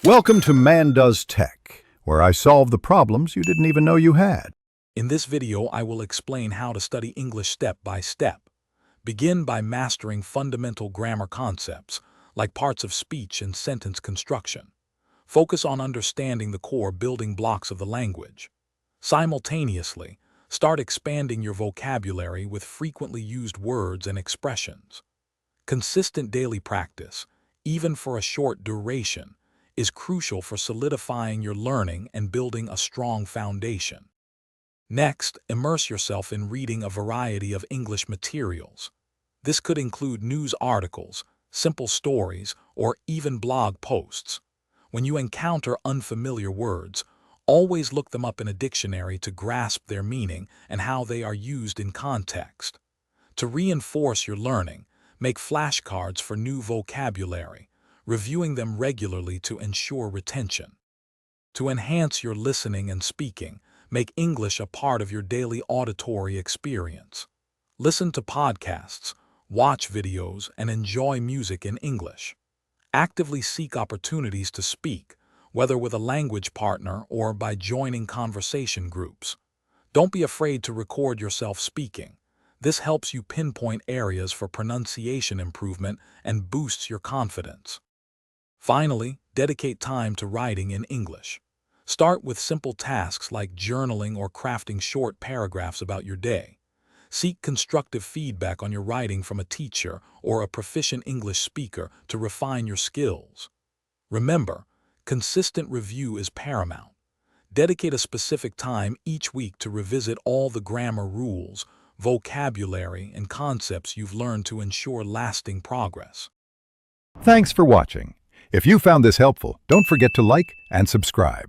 Welcome to Man Does Tech, where I solve the problems you didn't even know you had. In this video, I will explain how to study English step by step. Begin by mastering fundamental grammar concepts, like parts of speech and sentence construction. Focus on understanding the core building blocks of the language. Simultaneously, start expanding your vocabulary with frequently used words and expressions. Consistent daily practice, even for a short duration, is crucial for solidifying your learning and building a strong foundation. Next, immerse yourself in reading a variety of English materials. This could include news articles, simple stories, or even blog posts. When you encounter unfamiliar words, always look them up in a dictionary to grasp their meaning and how they are used in context. To reinforce your learning, make flashcards for new vocabulary, reviewing them regularly to ensure retention. To enhance your listening and speaking, make English a part of your daily auditory experience. Listen to podcasts, watch videos, and enjoy music in English. Actively seek opportunities to speak, whether with a language partner or by joining conversation groups. Don't be afraid to record yourself speaking. This helps you pinpoint areas for pronunciation improvement and boosts your confidence. Finally, dedicate time to writing in English. Start with simple tasks like journaling or crafting short paragraphs about your day. Seek constructive feedback on your writing from a teacher or a proficient English speaker to refine your skills. Remember, consistent review is paramount. Dedicate a specific time each week to revisit all the grammar rules, vocabulary, and concepts you've learned to ensure lasting progress. Thanks for watching. If you found this helpful, don't forget to like and subscribe.